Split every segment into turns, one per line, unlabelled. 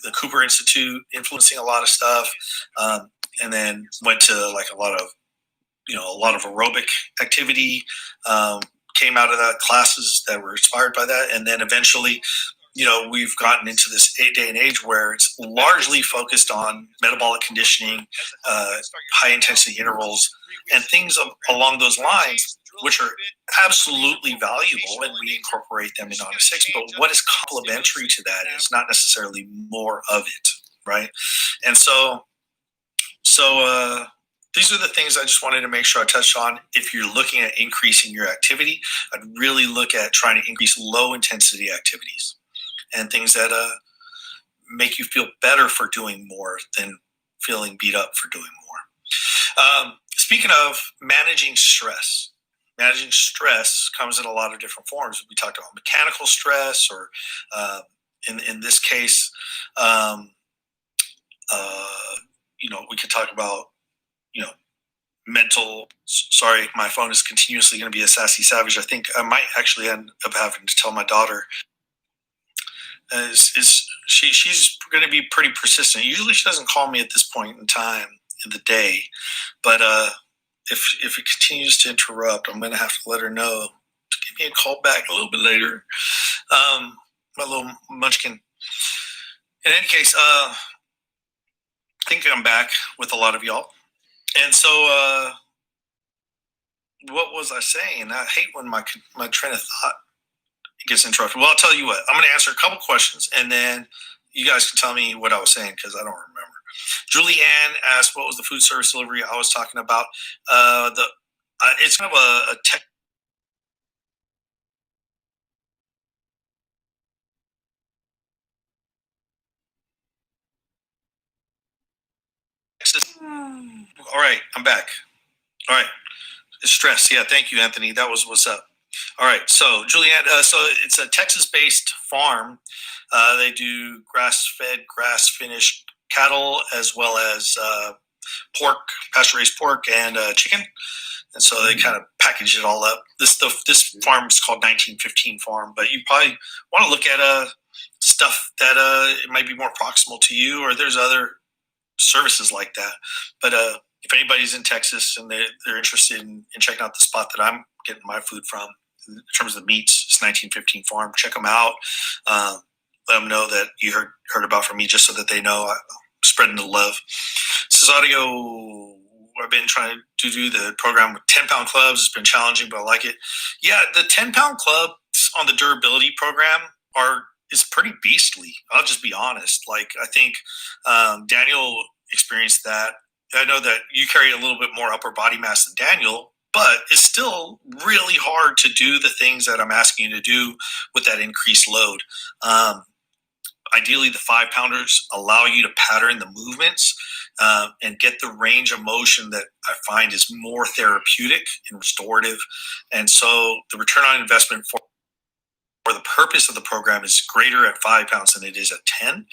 the Cooper Institute, influencing a lot of stuff, and then went to like a lot of aerobic activity. Came out of that, classes that were inspired by that, and then eventually, we've gotten into this day and age where it's largely focused on metabolic conditioning, high intensity intervals, and things along those lines, which are absolutely valuable, and we incorporate them in Onnit 6. But what is complementary to that is not necessarily more of it, right? And so these are the things I just wanted to make sure I touched on. If you're looking at increasing your activity, I'd really look at trying to increase low intensity activities and things that make you feel better for doing more than feeling beat up for doing more. Speaking of managing stress comes in a lot of different forms. We talked about mechanical stress, or in this case, we could talk about, mental. Sorry, my phone is continuously going to be a sassy savage. I think I might actually end up having to tell my daughter. She's going to be pretty persistent. Usually she doesn't call me at this point in time in the day, but if it continues to interrupt, I'm going to have to let her know to give me a call back a little bit later. My little munchkin. In any case, I think I'm back with a lot of y'all. And so, what was I saying? I hate when my train of thought gets interrupted. Well, I'll tell you what. I'm going to answer a couple questions, and then you guys can tell me what I was saying, because I don't remember. Julie-Ann asked, what was the food service delivery I was talking about? It's kind of a tech. All right, I'm back. All right. Stress. Yeah, thank you, Anthony. That was what's up. All right. So, Julianne, so it's a Texas-based farm. They do grass-fed, grass-finished cattle, as well as pork, pasture-raised pork, and chicken. And so they kind of package it all up. This farm is called 1915 Farm, but you probably want to look at stuff that it might be more proximal to you, or there's other services like that. But if anybody's in Texas and they're interested in checking out the spot that I'm getting my food from, in terms of the meats, it's 1915 Farm. Check them out. Let them know that you heard about from me, just so that they know I'm spreading the love. This is audio. I've been trying to do the program with 10-pound clubs. It's been challenging, but I like it. Yeah, the 10-pound clubs on the durability program is pretty beastly. I'll just be honest. Like, I think Daniel experienced that. I know that you carry a little bit more upper body mass than Daniel, but it's still really hard to do the things that I'm asking you to do with that increased load. Ideally, the 5-pounders allow you to pattern the movements and get the range of motion that I find is more therapeutic and restorative. And so the return on investment for the purpose of the program is greater at 5 pounds than it is at 10.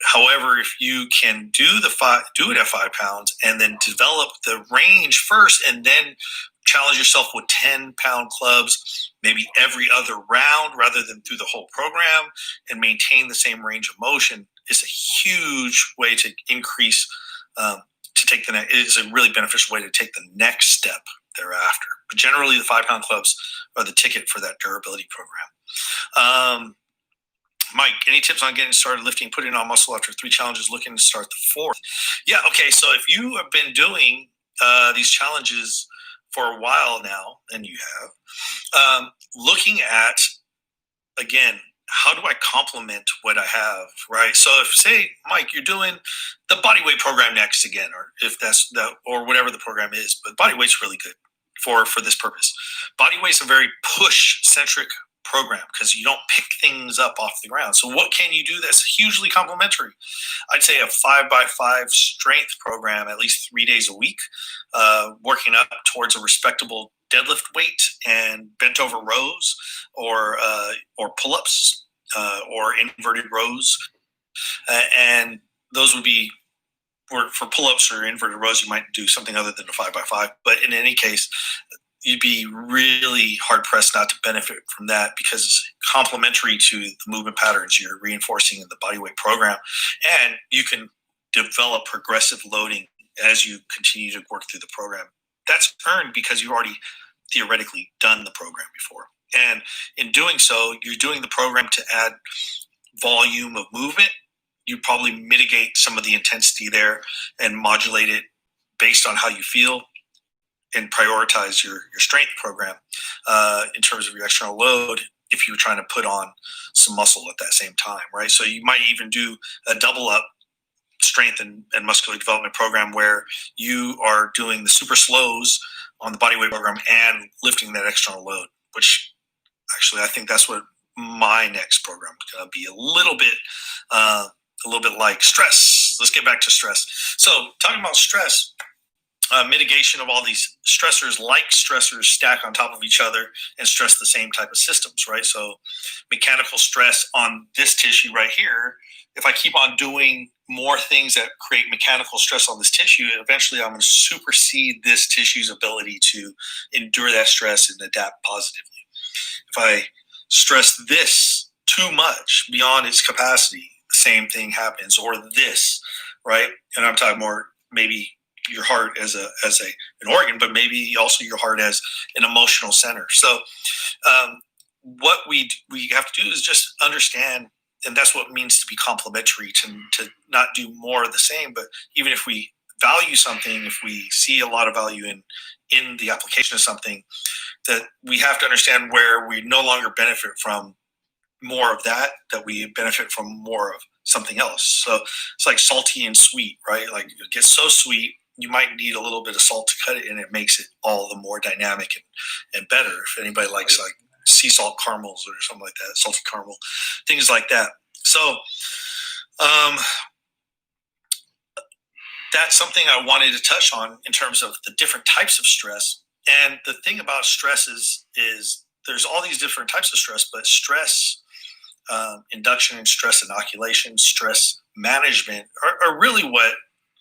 However, if you can do it at 5 pounds and then develop the range first, and then challenge yourself with 10-pound clubs maybe every other round rather than through the whole program, and maintain the same range of motion, is a huge way to increase, it is a really beneficial way to take the next step thereafter. But generally, the 5-pound clubs are the ticket for that durability program. Mike, any tips on getting started lifting, putting on muscle after 3 challenges, looking to start the 4th? Yeah, okay, so if you have been doing these challenges for a while now, and you have, looking at, again, how do I complement what I have, right? So if, say, Mike, you're doing the bodyweight program next again, or if that's or whatever the program is, but bodyweight's really good for this purpose. Bodyweight's a very push-centric program because you don't pick things up off the ground. So what can you do that's hugely complementary? I'd say a 5x5 strength program, at least 3 days a week, working up towards a respectable deadlift weight and bent over rows, or pull-ups, or inverted rows. And those would be, for pull-ups or inverted rows, you might do something other than a 5x5. But in any case, you'd be really hard pressed not to benefit from that, because it's complementary to the movement patterns you're reinforcing in the bodyweight program, and you can develop progressive loading as you continue to work through the program. That's earned because you've already theoretically done the program before, and in doing so, you're doing the program to add volume of movement. You probably mitigate some of the intensity there and modulate it based on how you feel, and prioritize your strength program in terms of your external load if you're trying to put on some muscle at that same time, right? So you might even do a double up strength and muscular development program where you are doing the super slows on the bodyweight program and lifting that external load, which actually I think that's what my next program is going to be, a little bit like stress. Let's get back to stress. So talking about stress, mitigation of all these stressors, like stressors stack on top of each other and stress the same type of systems, right? So mechanical stress on this tissue right here, if I keep on doing more things that create mechanical stress on this tissue, eventually I'm going to supersede this tissue's ability to endure that stress and adapt positively. If I stress this too much beyond its capacity, the same thing happens, or this, right? And I'm talking more maybe your heart as an organ, but maybe also your heart as an emotional center. So what we have to do is just understand, and that's what it means to be complementary, to not do more of the same, but even if we value something, if we see a lot of value in the application of something, that we have to understand where we no longer benefit from more of that we benefit from more of something else. So it's like salty and sweet, right? Like it gets so sweet, you might need a little bit of salt to cut it, and it makes it all the more dynamic and better. If anybody likes like sea salt caramels or something like that, salty caramel, things like that. So that's something I wanted to touch on in terms of the different types of stress. And the thing about stress is there's all these different types of stress, but stress induction and stress inoculation, stress management are really what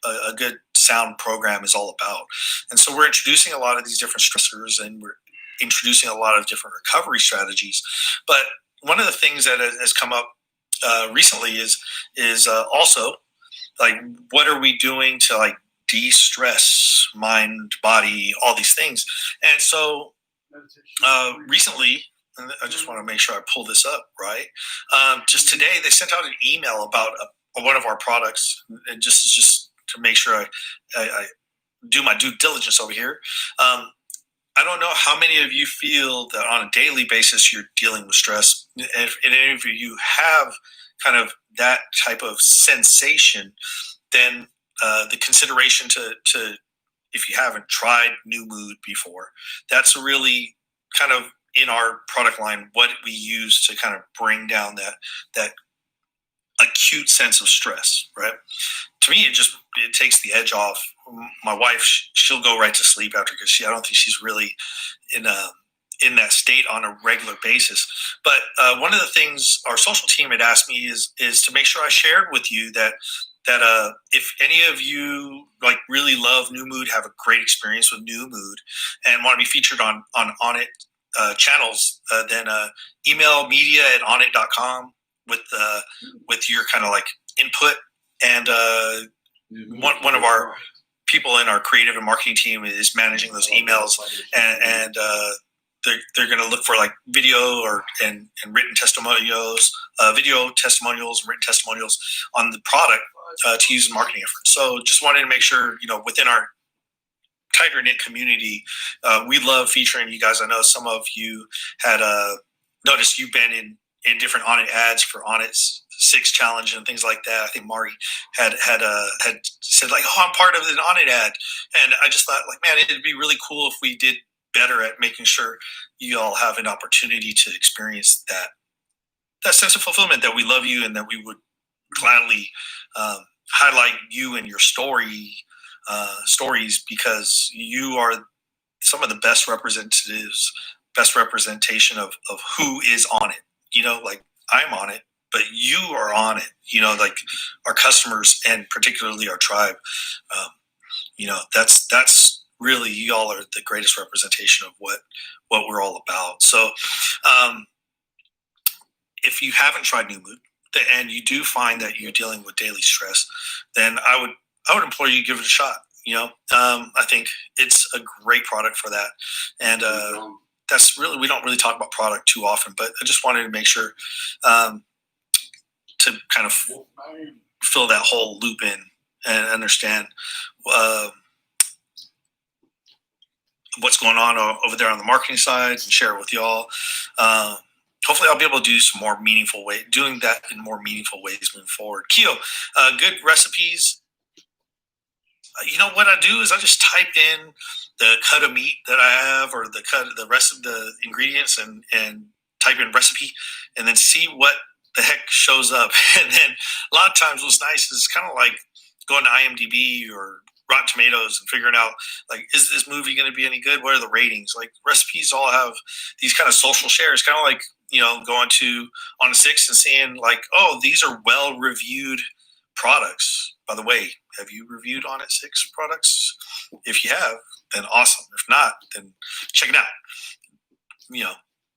a good sound program is all about. And so we're introducing a lot of these different stressors, and we're introducing a lot of different recovery strategies. But one of the things that has come up recently is also like, what are we doing to like de-stress mind, body, all these things? And so recently, and I just want to make sure I pull this up right. Just today, they sent out an email about one of our products, and just to make sure I do my due diligence over here. I don't know how many of you feel that on a daily basis you're dealing with stress. If any of you have kind of that type of sensation, then the consideration to if you haven't tried New Mood before, that's really kind of in our product line what we use to kind of bring down that acute sense of stress, right? To me, it takes the edge off. My wife, she'll go right to sleep after, because I don't think she's really in that state on a regular basis. But one of the things our social team had asked me is to make sure I shared with you that if any of you like really love New Mood, have a great experience with New Mood, and want to be featured on Onnit channels, then email media@onnit.com with your kind of like input, and one of our people in our creative and marketing team is managing those emails, and they're going to look for like video and written testimonials, video testimonials and written testimonials on the product to use in marketing efforts. So just wanted to make sure, within our tighter knit community, we love featuring you guys. I know some of you had noticed you've been in different Onnit ads for Onnit's 6 challenge and things like that. I think Mari had said like, "Oh, I'm part of an Onnit ad," and I just thought like, man, it'd be really cool if we did better at making sure you all have an opportunity to experience that sense of fulfillment, that we love you and that we would gladly highlight you and your stories, because you are some of the best representation of who is on it. Like I'm on it, but you are on it. Like our customers and particularly our tribe. That's really, y'all are the greatest representation of what we're all about. So, if you haven't tried New Mood and you do find that you're dealing with daily stress, then I would implore you to give it a shot. I think it's a great product for that, and that's really, we don't really talk about product too often, but I just wanted to make sure to kind of fill that whole loop in and understand what's going on over there on the marketing side and share it with y'all. Hopefully I'll be able to do some more meaningful way, doing that in more meaningful ways moving forward. Keo, good recipes. You know what I do is I just type in the cut of meat that I have, or the rest of the ingredients, and type in recipe, and then see what the heck shows up. And then a lot of times what's nice is kind of like going to IMDb or Rotten Tomatoes and figuring out, like, is this movie going to be any good? What are the ratings? Like, recipes all have these kind of social shares, kind of like, going to On a Six and seeing like, oh, these are well reviewed products. By the way, have you reviewed On a Six products? If you have, then awesome. If not, then check it out.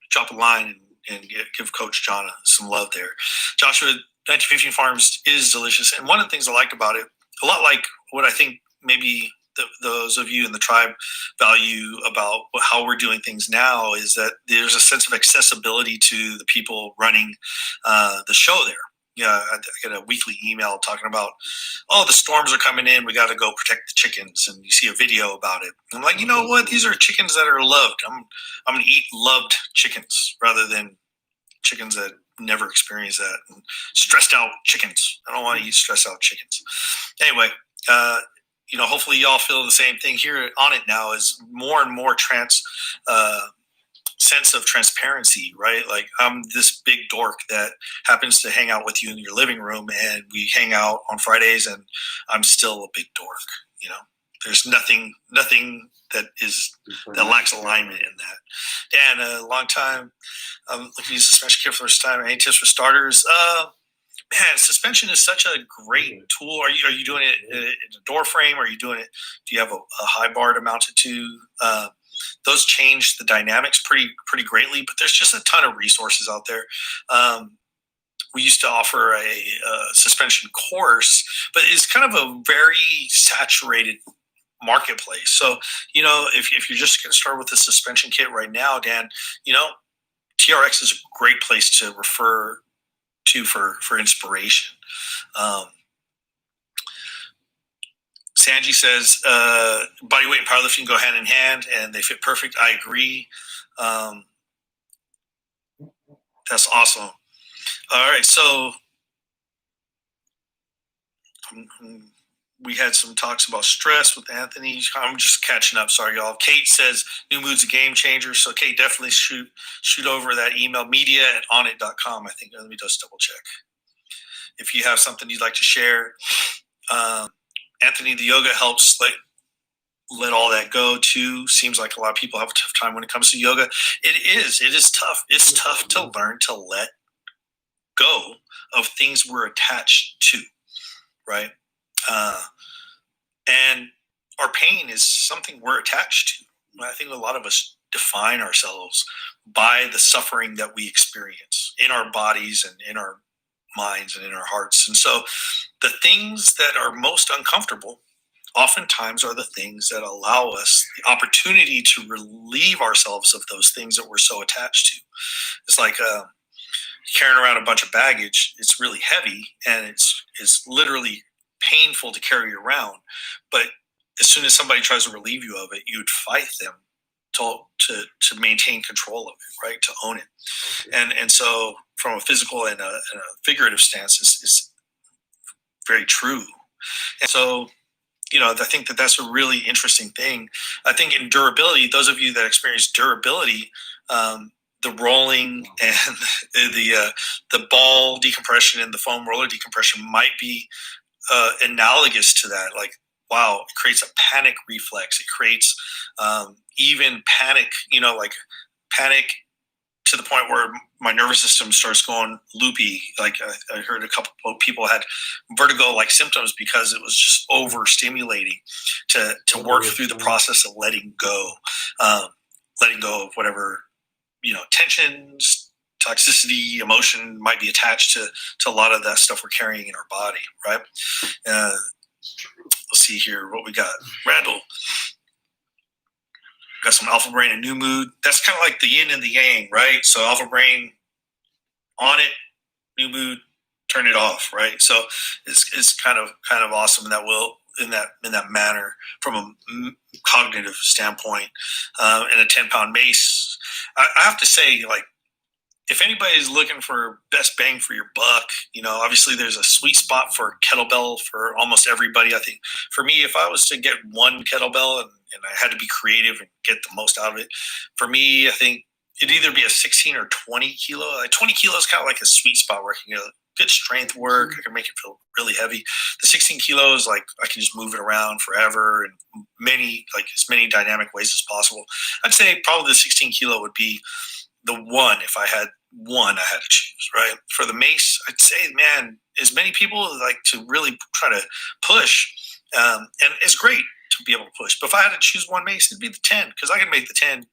Drop a line and give Coach John some love there. Joshua, 1915 Farms is delicious, and one of the things I like about it, a lot like what I think maybe those of you in the tribe value about how we're doing things now, is that there's a sense of accessibility to the people running the show there. I get a weekly email talking about, oh, the storms are coming in, we got to go protect the chickens, and you see a video about it. I'm like, you know what? These are chickens that are loved. I'm going to eat loved chickens rather than chickens that never experience that, and stressed out chickens. I don't want to eat stressed out chickens. Anyway, hopefully y'all feel the same thing here on it now, is more and more sense of transparency, right? Like, I'm this big dork that happens to hang out with you in your living room, and we hang out on Fridays, and I'm still a big dork. There's nothing that lacks alignment in that. And a long time, looking to use suspension kit for the first time. Any tips for starters? Man, suspension is such a great tool. Are you doing it in a door frame? Are you doing it? Do you have a high bar to mount it to? Those change the dynamics pretty greatly, but there's just a ton of resources out there. We used to offer a suspension course, but it's kind of a very saturated marketplace. So, if you're just going to start with a suspension kit right now, Dan, TRX is a great place to refer to for inspiration. Sanji says, body weight and powerlifting go hand in hand, and they fit perfect. I agree. That's awesome. All right, so we had some talks about stress with Anthony. I'm just catching up. Sorry, y'all. Kate says New Mood's a game changer. So, Kate, definitely shoot over that email, media@onnit.com. I think. Let me just double check. If you have something you'd like to share, Anthony, the yoga helps let all that go too. Seems like a lot of people have a tough time when it comes to yoga. It is tough. It's tough to learn to let go of things we're attached to, right? And our pain is something we're attached to. I think a lot of us define ourselves by the suffering that we experience in our bodies and in our minds and in our hearts. And so the things that are most uncomfortable oftentimes are the things that allow us the opportunity to relieve ourselves of those things that we're so attached to. It's like carrying around a bunch of baggage. It's really heavy, and it's literally painful to carry around. But as soon as somebody tries to relieve you of it, you'd fight them to maintain control of it, right? To own it. Okay. And so from a physical and a figurative stance, is very true. And so, I think that's a really interesting thing. I think in durability, those of you that experience durability, the rolling and the ball decompression and the foam roller decompression might be analogous to that. Like, wow, it creates a panic reflex. It creates even panic, like panic to the point where my nervous system starts going loopy. Like I heard a couple of people had vertigo-like symptoms because it was just overstimulating to work through the process of letting go of whatever, tensions, toxicity, emotion might be attached to a lot of that stuff we're carrying in our body, right? Let's see here what we got. Randall. Got some alpha brain and new mood. That's kind of like the yin and the yang, right? So alpha brain on it, new mood, turn it off, right? So it's kind of awesome in that manner from a cognitive standpoint. And a 10-pound mace. I have to say, like, if anybody's looking for best bang for your buck, obviously there's a sweet spot for kettlebell for almost everybody. I think for me, if I was to get one kettlebell and I had to be creative and get the most out of it, for me, I think it'd either be a 16 or 20 kilo. Like 20 kilo is kind of like a sweet spot where I can get good strength work. I can make it feel really heavy. The 16 kilos, like I can just move it around forever and as many dynamic ways as possible. I'd say probably the 16 kilo would be the one. If I had one, I had to choose, right? For the mace, I'd say, man, as many people like to really try to push, and it's great to be able to push. But if I had to choose one mace, it'd be the 10, because I can make the 10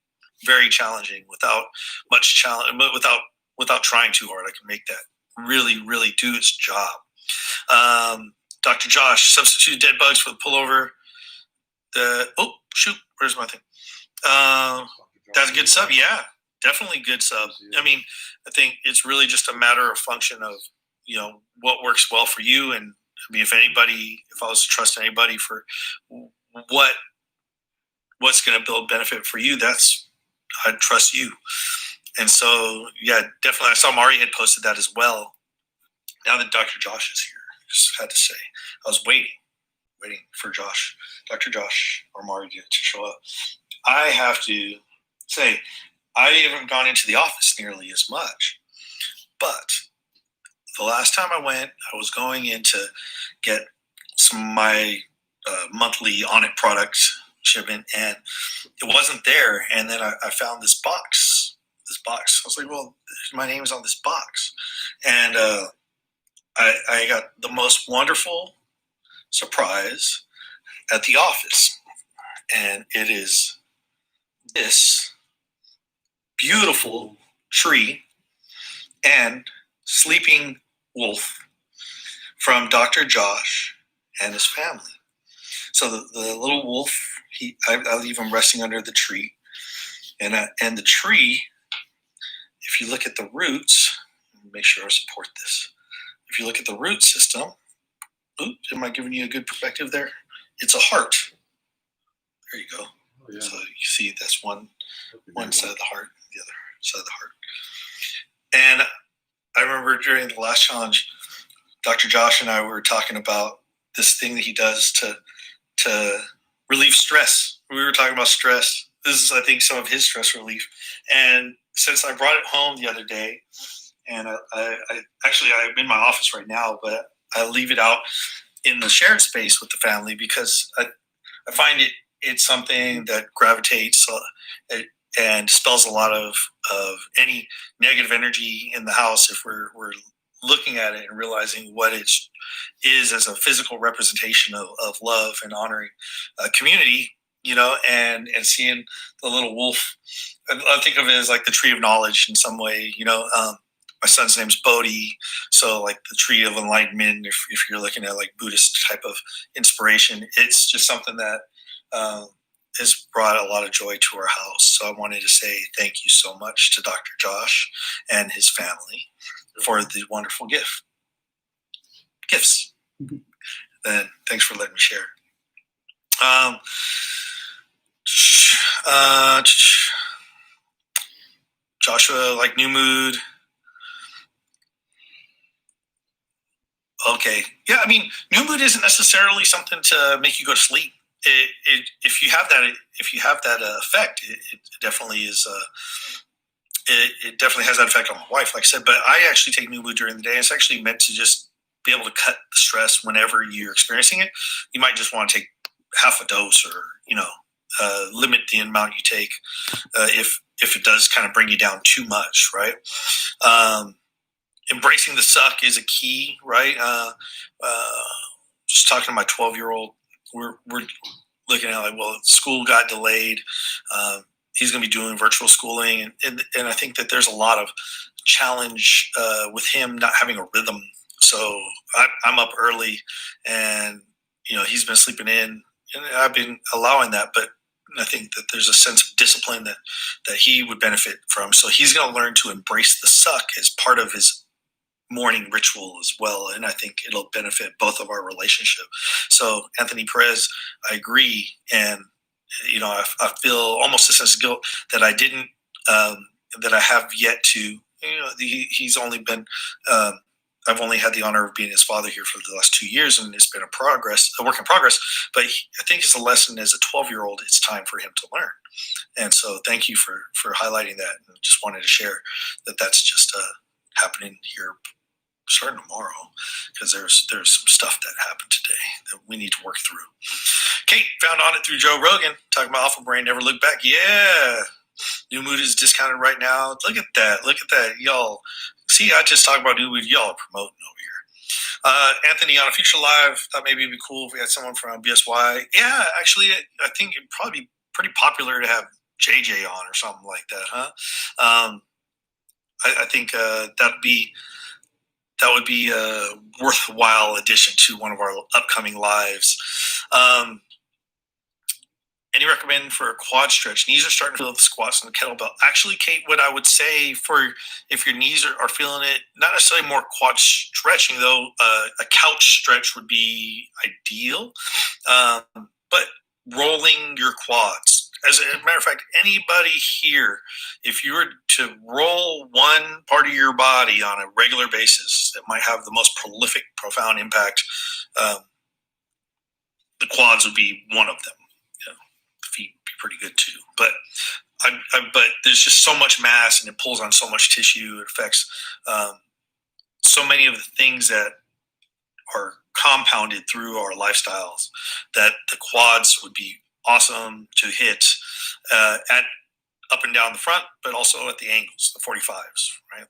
very challenging without much challenge, without trying too hard. I can make that really, really do its job. Dr. Josh, substitute dead bugs for the pullover. Where's my thing? That's a good sub, yeah. Definitely good sub. I mean, I think it's really just a matter of function of, what works well for you. And I mean, if I was to trust anybody for what's going to build benefit for you, I'd trust you. And so, yeah, definitely. I saw Mari had posted that as well. Now that Dr. Josh is here, I just had to say, I was waiting for Dr. Josh or Mari to show up. I have to say, I haven't gone into the office nearly as much, but the last time I went, I was going in to get some of my monthly Onnit product shipment, and it wasn't there. And then I found this box. I was like, well, my name is on this box. And I got the most wonderful surprise at the office. And it is this beautiful tree and sleeping wolf from Dr. Josh and his family. So the little wolf, I leave him resting under the tree, and the tree, if you look at the roots, make sure I support this. If you look at the root system, am I giving you a good perspective there? It's a heart. There you go. Oh, yeah. So you see that's one side of the heart, the other side of the heart. And I remember during the last challenge, Dr. Josh and I were talking about this thing that he does to relieve stress. We were talking about stress. This is, I think, some of his stress relief. And since I brought it home the other day, and I'm in my office right now, but I leave it out in the shared space with the family because I find it's something that gravitates and dispels a lot of any negative energy in the house if we're looking at it and realizing what it is as a physical representation of love and honoring community, and seeing the little wolf. I think of it as like the tree of knowledge in some way, my son's name's Bodhi. So like the tree of enlightenment, if you're looking at like Buddhist type of inspiration, it's just something that has brought a lot of joy to our house. So I wanted to say thank you so much to Dr. Josh and his family for the wonderful gifts. And thanks for letting me share. Joshua, like new mood. Okay. Yeah, I mean, new mood isn't necessarily something to make you go to sleep. If you have that effect, it definitely is. It definitely has that effect on my wife, like I said. But I actually take new mood during the day. It's actually meant to just be able to cut the stress whenever you're experiencing it. You might just want to take half a dose, or limit the amount you take if it does kind of bring you down too much, right? Embracing the suck is a key, right? Just talking to my 12-year-old, we're looking at like, well, school got delayed. He's going to be doing virtual schooling, and I think that there's a lot of challenge with him not having a rhythm. So I'm up early, and he's been sleeping in, and I've been allowing that, but I think that there's a sense of discipline that he would benefit from. So he's going to learn to embrace the suck as part of his morning ritual as well, and I think it'll benefit both of our relationship. So Anthony Perez, I agree, and I feel almost a sense of guilt that I didn't that I have yet to. He's only been. I've only had the honor of being his father here for the last 2 years, and it's been a work in progress. But I think it's a lesson as a 12-year-old. It's time for him to learn, and so thank you for highlighting that. And just wanted to share that that's just happening here starting tomorrow, because there's some stuff that happened today that we need to work through. Kate found Onnit through Joe Rogan, talking about Alpha Brain, never look back. Yeah. New Mood is discounted right now. Look at that. Y'all. See, I just talked about New Mood. Y'all are promoting over here. Anthony, on a future live, thought maybe it'd be cool if we had someone from BSY. Yeah, actually, I think it'd probably be pretty popular to have JJ on or something like that, huh? I think that would be a worthwhile addition to one of our upcoming lives. Any recommend for a quad stretch? Knees are starting to feel the squats and the kettlebell. Actually, Kate, what I would say for if your knees are feeling it, not necessarily more quad stretching though, a couch stretch would be ideal. But rolling your quads. As a matter of fact, anybody here, if you were to roll one part of your body on a regular basis, that might have the most prolific, profound impact. The quads would be one of them. Feet would be pretty good too. But but there's just so much mass, and it pulls on so much tissue. It affects so many of the things that are compounded through our lifestyles, that the quads would be awesome to hit at up and down the front, but also at the angles, the 45s, right?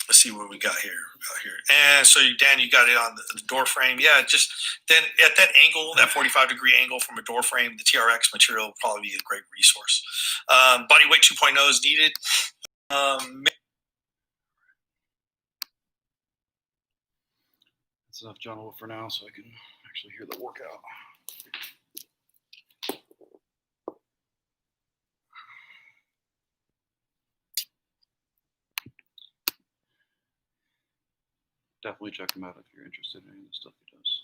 Let's see what we got here. And so, Dan, you got it on the door frame. Yeah, just then at that angle, that 45-degree angle from a door frame, the TRX material will probably be a great resource. Bodyweight 2.0 is needed.
That's enough John Wolf for now, so I can actually hear the workout. Definitely check him out if you're interested in any of the stuff he does.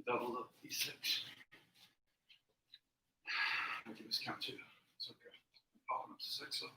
double up D6. I'll give this count 2. It's okay. Popping up to 6. So.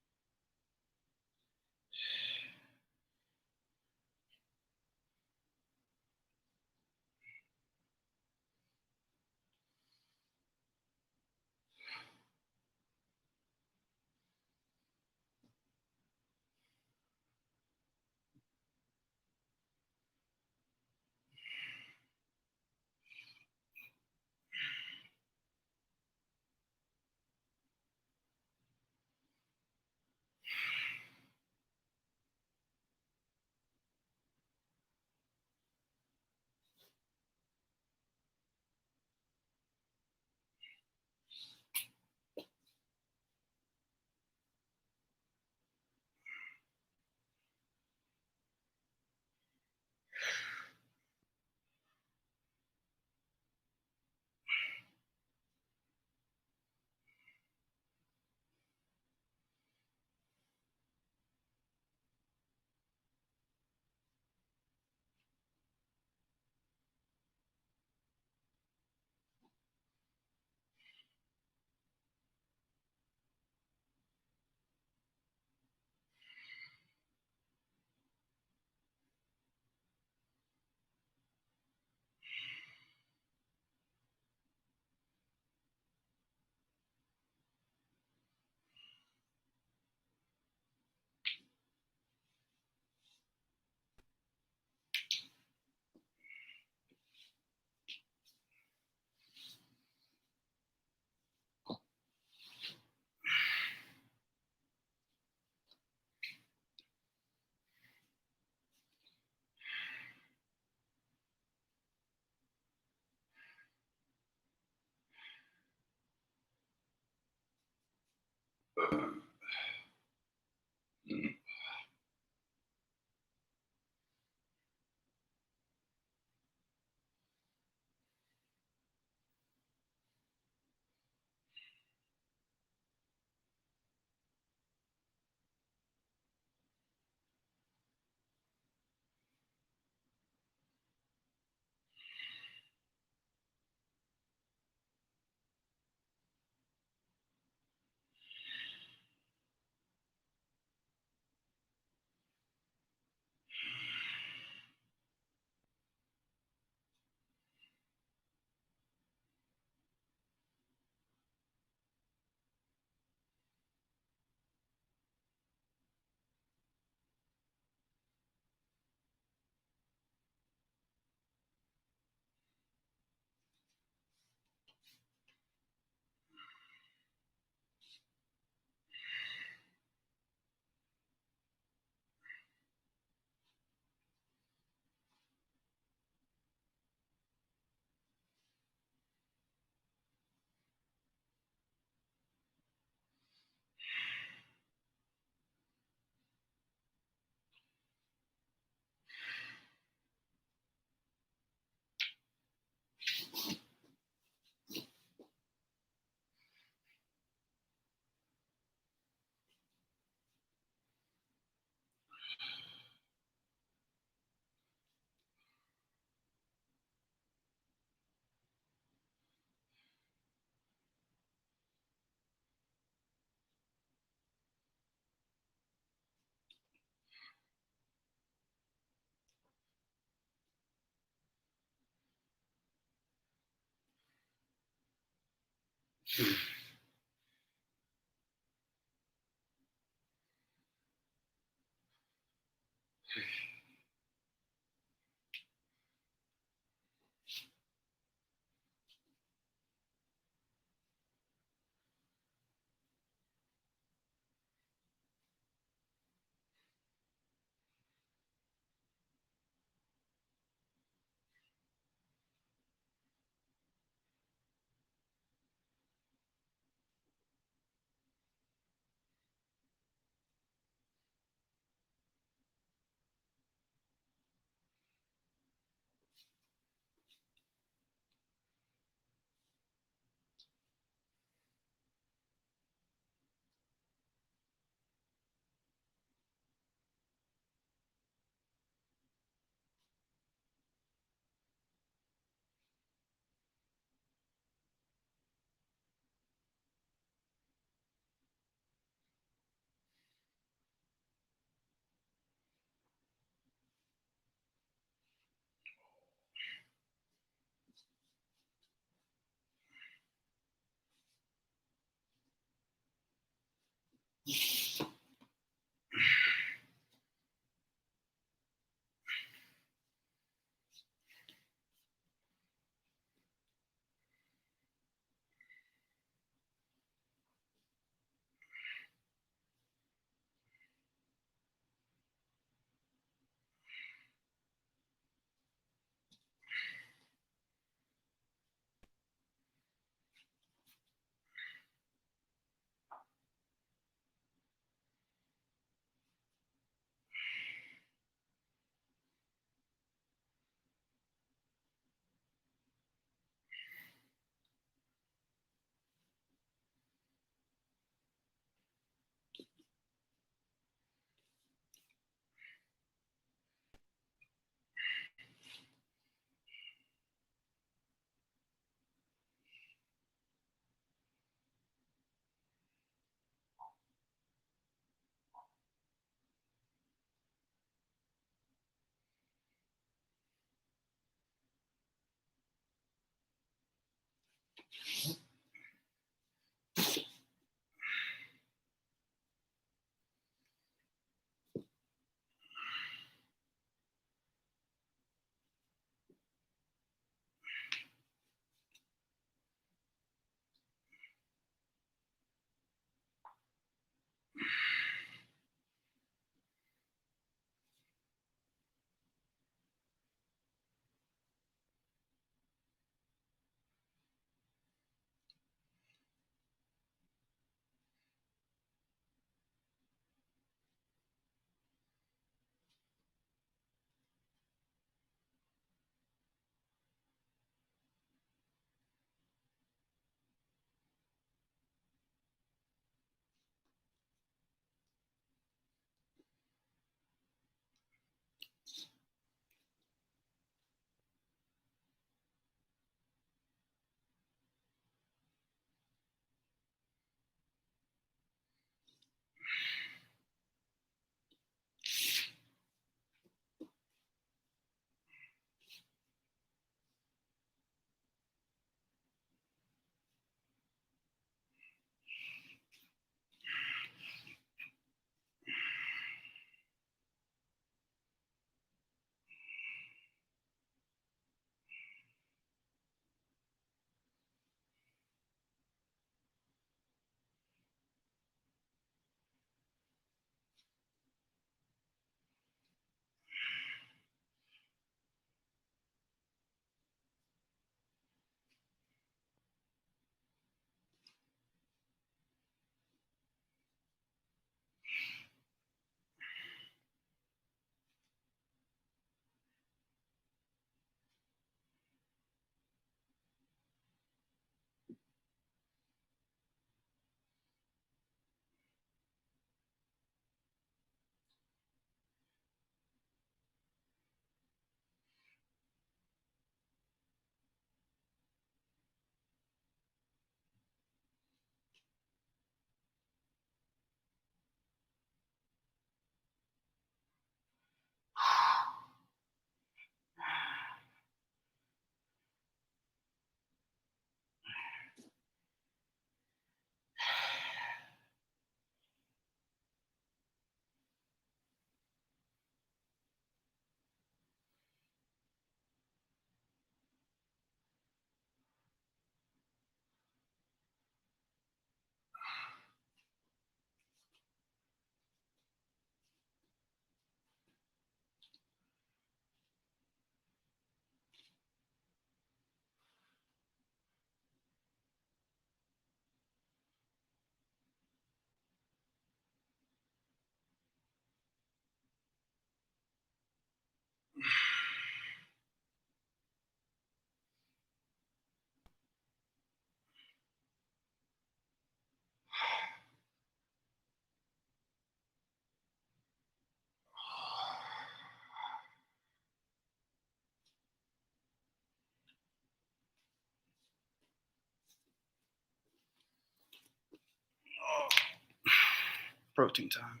Protein time.